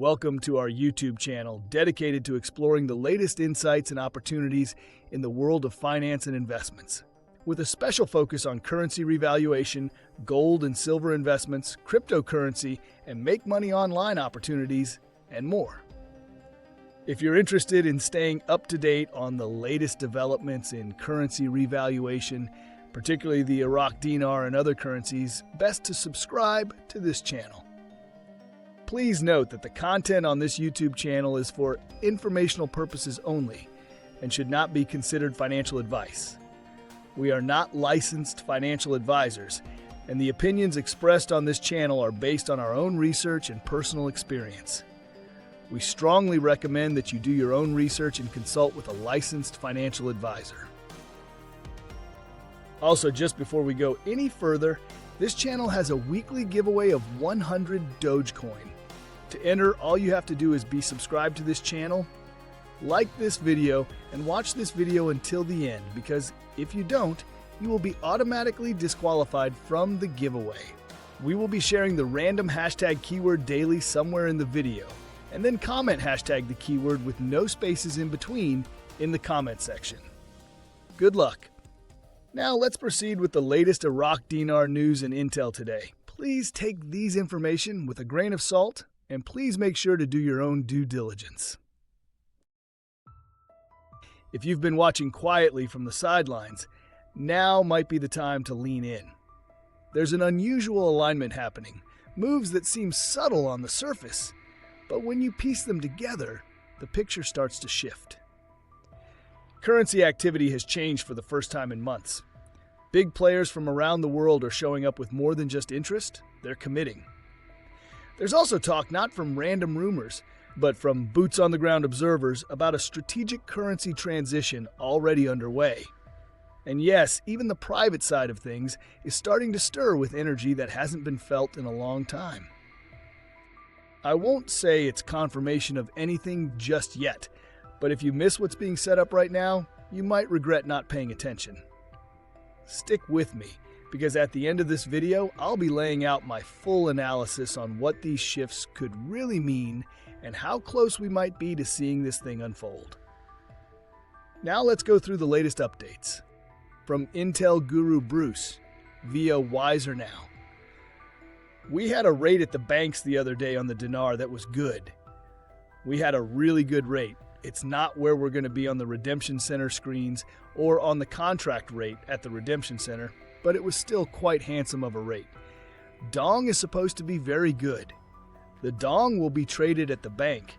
Welcome to our YouTube channel dedicated to exploring the latest insights and opportunities in the world of finance and investments, with a special focus on currency revaluation, gold and silver investments, cryptocurrency, and make money online opportunities, and more. If you're interested in staying up to date on the latest developments in currency revaluation, particularly the Iraqi dinar and other currencies, best to subscribe to this channel. Please note that the content on this YouTube channel is for informational purposes only and should not be considered financial advice. We are not licensed financial advisors, and the opinions expressed on this channel are based on our own research and personal experience. We strongly recommend that you do your own research and consult with a licensed financial advisor. Also, just before we go any further, this channel has a weekly giveaway of 100 Dogecoin. To enter, all you have to do is be subscribed to this channel, like this video, and watch this video until the end, because if you don't, you will be automatically disqualified from the giveaway. We will be sharing the random hashtag keyword daily somewhere in the video, and then comment hashtag the keyword with no spaces in between in the comment section. Good luck. Now let's proceed with the latest Iraqi dinar news and intel today. Please take these information with a grain of salt, and please make sure to do your own due diligence. If you've been watching quietly from the sidelines, now might be the time to lean in. There's an unusual alignment happening, moves that seem subtle on the surface, but when you piece them together, the picture starts to shift. Currency activity has changed for the first time in months. Big players from around the world are showing up with more than just interest, they're committing. There's also talk not from random rumors, but from boots-on-the-ground observers about a strategic currency transition already underway. And yes, even the private side of things is starting to stir with energy that hasn't been felt in a long time. I won't say it's confirmation of anything just yet, but if you miss what's being set up right now, you might regret not paying attention. Stick with me, because at the end of this video, I'll be laying out my full analysis on what these shifts could really mean and how close we might be to seeing this thing unfold. Now let's go through the latest updates. From Intel guru Bruce, via Wiser Now. We had a rate at the banks the other day on the dinar that was good. We had a really good rate. It's not where we're going to be on the redemption center screens or on the contract rate at the redemption center, but it was still quite handsome of a rate. Dong is supposed to be very good. The Dong will be traded at the bank,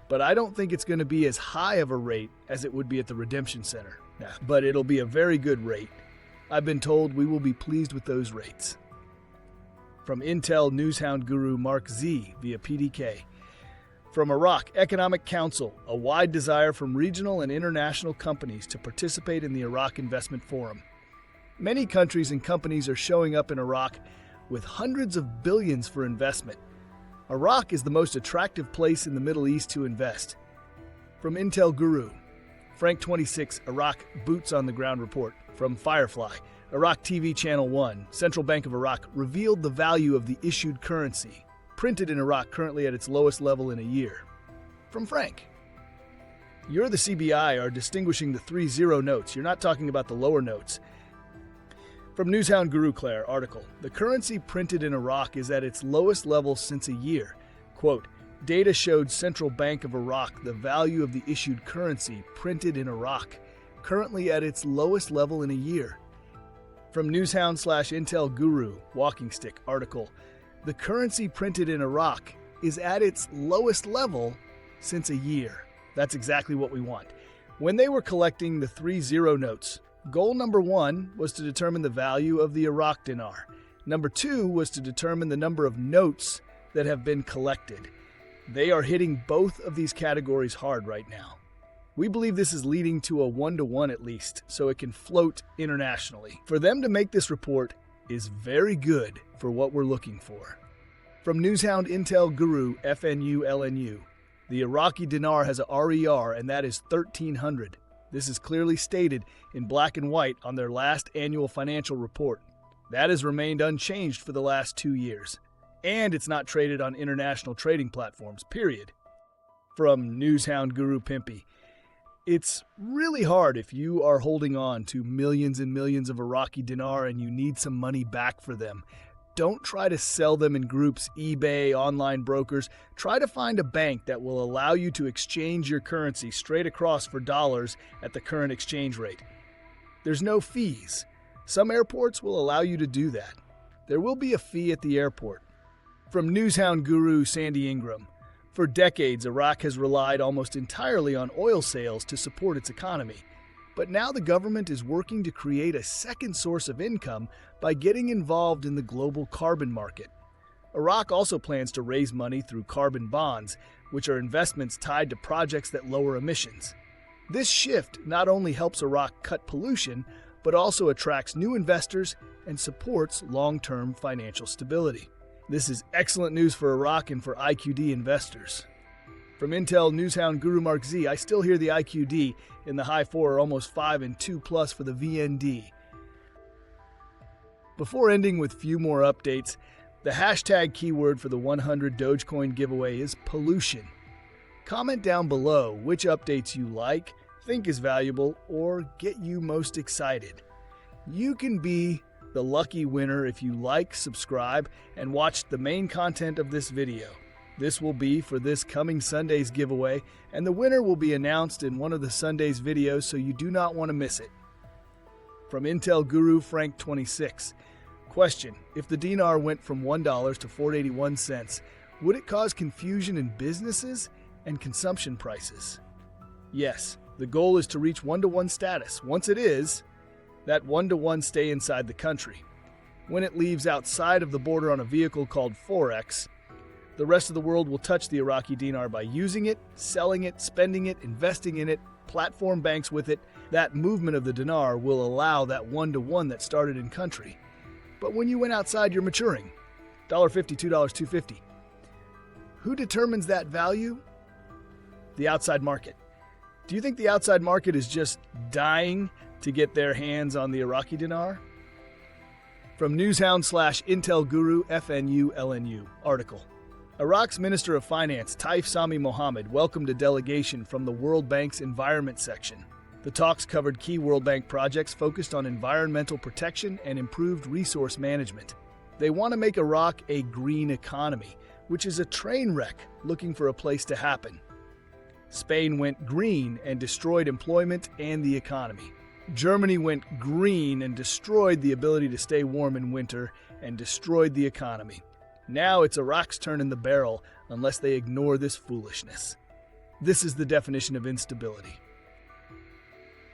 but I don't think it's going to be as high of a rate as it would be at the redemption center. But it'll be a very good rate. I've been told we will be pleased with those rates. From Intel Newshound guru Mark Z via PDK. From Iraq Economic Council, a wide desire from regional and international companies to participate in the Iraq Investment Forum. Many countries and companies are showing up in Iraq with hundreds of billions for investment. Iraq is the most attractive place in the Middle East to invest. From Intel Guru, Frank 26 Iraq Boots on the Ground Report. From Firefly, Iraq TV Channel 1, Central Bank of Iraq revealed the value of the issued currency, printed in Iraq currently at its lowest level in a year. From Frank, you're the CBI are distinguishing the 3-0 notes. You're not talking about the lower notes. From Newshound Guru Claire article, the currency printed in Iraq is at its lowest level since a year. Quote, data showed Central Bank of Iraq the value of the issued currency printed in Iraq, currently at its lowest level in a year. From Newshound/Intel Guru Walking Stick article, the currency printed in Iraq is at its lowest level since a year. That's exactly what we want. When they were collecting the 3-0 notes, goal number 1 was to determine the value of the Iraqi dinar. Number 2 was to determine the number of notes that have been collected. They are hitting both of these categories hard right now. We believe this is leading to a 1-to-1 at least, so it can float internationally. For them to make this report is very good for what we're looking for. From Newshound Intel Guru FNU LNU, the Iraqi dinar has a RER, and that is 1,300. This is clearly stated in black and white on their last annual financial report. That has remained unchanged for the last 2 years. and it's not traded on international trading platforms, period. From Newshound Guru Pimpy, it's really hard if you are holding on to millions and millions of Iraqi dinar and you need some money back for them. Don't try to sell them in groups, eBay, online brokers. Try to find a bank that will allow you to exchange your currency straight across for dollars at the current exchange rate. There's no fees. Some airports will allow you to do that. There will be a fee at the airport. From Newshound Guru Sandy Ingram, for decades, Iraq has relied almost entirely on oil sales to support its economy. But now the government is working to create a second source of income by getting involved in the global carbon market. Iraq also plans to raise money through carbon bonds, which are investments tied to projects that lower emissions. This shift not only helps Iraq cut pollution, but also attracts new investors and supports long-term financial stability. This is excellent news for Iraq and for IQD investors. From Intel Newshound Guru Mark Z, I still hear the IQD in the high 4 or almost 5 and 2+ for the VND. Before ending with few more updates, the hashtag keyword for the 100 Dogecoin giveaway is pollution. Comment down below which updates you like, think is valuable, or get you most excited. You can be the lucky winner if you like, subscribe, and watch the main content of this video. This will be for this coming Sunday's giveaway, and the winner will be announced in one of the Sunday's videos, so you do not want to miss it. From Intel Guru Frank 26. Question: if the dinar went from $1 to 4.81 cents, would it cause confusion in businesses and consumption prices? Yes, the goal is to reach 1-to-1 status. Once it is, that 1-to-1 stay inside the country. When it leaves outside of the border on a vehicle called Forex, the rest of the world will touch the Iraqi dinar by using it, selling it, spending it, investing in it, platform banks with it. That movement of the dinar will allow that 1-to-1 that started in country. But when you went outside, you're maturing. $1.50, $2, $2.50. Who determines that value? The outside market. Do you think the outside market is just dying to get their hands on the Iraqi dinar? From Newshound/Intel Guru FNU LNU article. Iraq's Minister of Finance, Taif Sami Mohammed, welcomed a delegation from the World Bank's Environment section. The talks covered key World Bank projects focused on environmental protection and improved resource management. They want to make Iraq a green economy, which is a train wreck looking for a place to happen. Spain went green and destroyed employment and the economy. Germany went green and destroyed the ability to stay warm in winter and destroyed the economy. Now it's Iraq's turn in the barrel unless they ignore this foolishness. This is the definition of instability.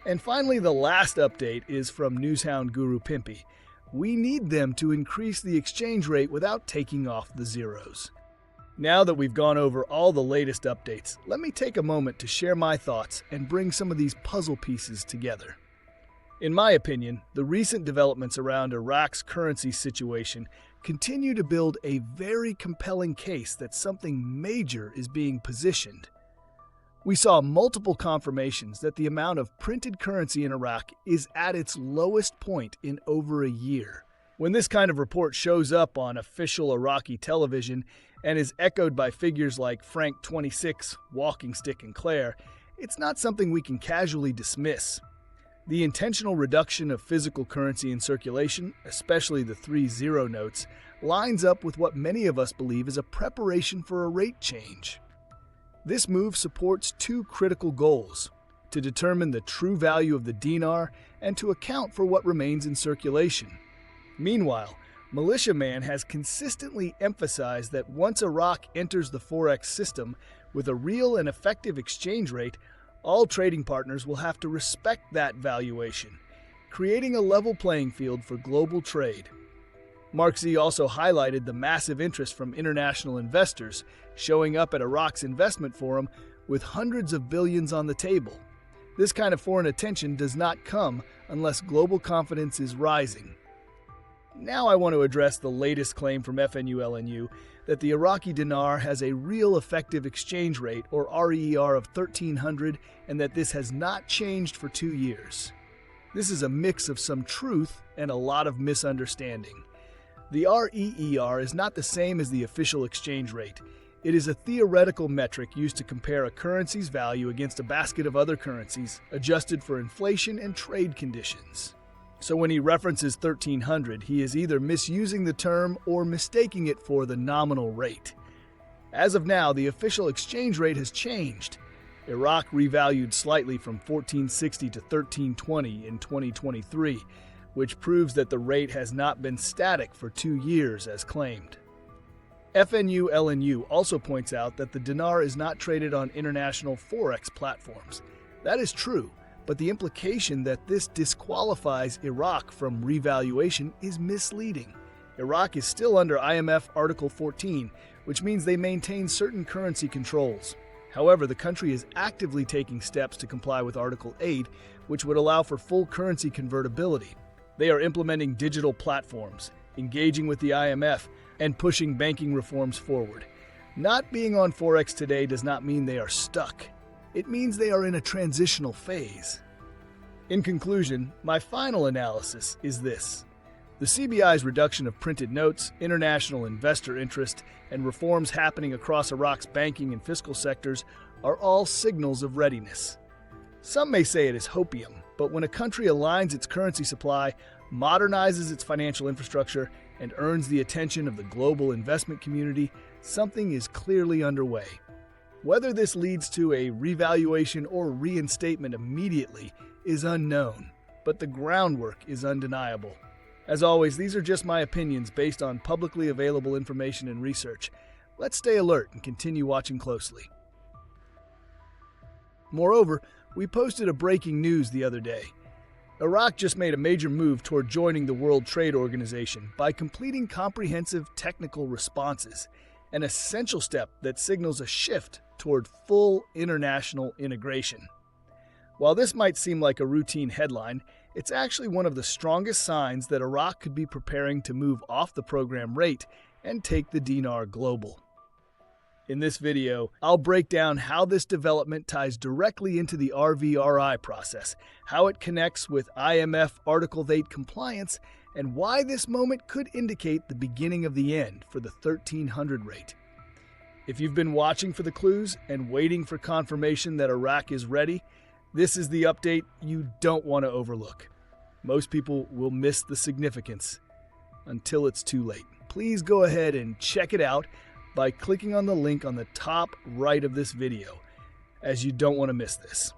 And finally, the last update is from Newshound Guru Pimpy. We need them to increase the exchange rate without taking off the zeros. Now that we've gone over all the latest updates, let me take a moment to share my thoughts and bring some of these puzzle pieces together. In my opinion, the recent developments around Iraq's currency situation continue to build a very compelling case that something major is being positioned. We saw multiple confirmations that the amount of printed currency in Iraq is at its lowest point in over a year. When this kind of report shows up on official Iraqi television and is echoed by figures like Frank 26, Walking Stick, and Claire, it's not something we can casually dismiss. The intentional reduction of physical currency in circulation, especially the 3-0 notes, lines up with what many of us believe is a preparation for a rate change. This move supports two critical goals: to determine the true value of the dinar and to account for what remains in circulation. Meanwhile, Militiaman has consistently emphasized that once Iraq enters the Forex system with a real and effective exchange rate, all trading partners will have to respect that valuation, creating a level playing field for global trade. Mark Z also highlighted the massive interest from international investors showing up at Iraq's investment forum with hundreds of billions on the table. This kind of foreign attention does not come unless global confidence is rising. Now I want to address the latest claim from FNU LNU that the Iraqi dinar has a real effective exchange rate, or RER, of 1,300, and that this has not changed for 2 years. This is a mix of some truth and a lot of misunderstanding. The REER is not the same as the official exchange rate. It is a theoretical metric used to compare a currency's value against a basket of other currencies, adjusted for inflation and trade conditions. So when he references 1300, he is either misusing the term or mistaking it for the nominal rate. As of now, the official exchange rate has changed. Iraq revalued slightly from 1460 to 1320 in 2023, which proves that the rate has not been static for 2 years as claimed. FNU LNU also points out that the dinar is not traded on international forex platforms. That is true, but the implication that this disqualifies Iraq from revaluation is misleading. Iraq is still under IMF Article 14, which means they maintain certain currency controls. However, the country is actively taking steps to comply with Article 8, which would allow for full currency convertibility. They are implementing digital platforms, engaging with the IMF, and pushing banking reforms forward. Not being on Forex today does not mean they are stuck. It means they are in a transitional phase. In conclusion, my final analysis is this. The CBI's reduction of printed notes, international investor interest, and reforms happening across Iraq's banking and fiscal sectors are all signals of readiness. Some may say it is hopium, but when a country aligns its currency supply, modernizes its financial infrastructure, and earns the attention of the global investment community, something is clearly underway. Whether this leads to a revaluation or reinstatement immediately is unknown, but the groundwork is undeniable. As always, these are just my opinions based on publicly available information and research. Let's stay alert and continue watching closely. Moreover, we posted a breaking news the other day. Iraq just made a major move toward joining the World Trade Organization by completing comprehensive technical responses, an essential step that signals a shift toward full international integration. While this might seem like a routine headline, it's actually one of the strongest signs that Iraq could be preparing to move off the program rate and take the dinar global. In this video, I'll break down how this development ties directly into the RVRI process, how it connects with IMF Article 8 compliance, and why this moment could indicate the beginning of the end for the 1300 rate. If you've been watching for the clues and waiting for confirmation that Iraq is ready, this is the update you don't want to overlook. Most people will miss the significance until it's too late. Please go ahead and check it out by clicking on the link on the top right of this video, as you don't want to miss this.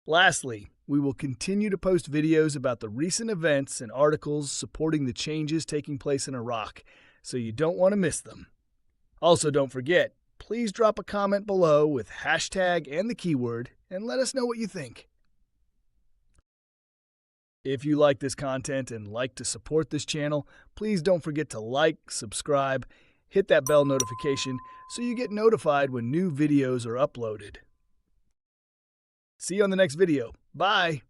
Lastly, we will continue to post videos about the recent events and articles supporting the changes taking place in Iraq, so you don't want to miss them. Also, don't forget, please drop a comment below with hashtag and the keyword and let us know what you think. If you like this content and like to support this channel, please don't forget to like, subscribe, hit that bell notification so you get notified when new videos are uploaded. See you on the next video. Bye!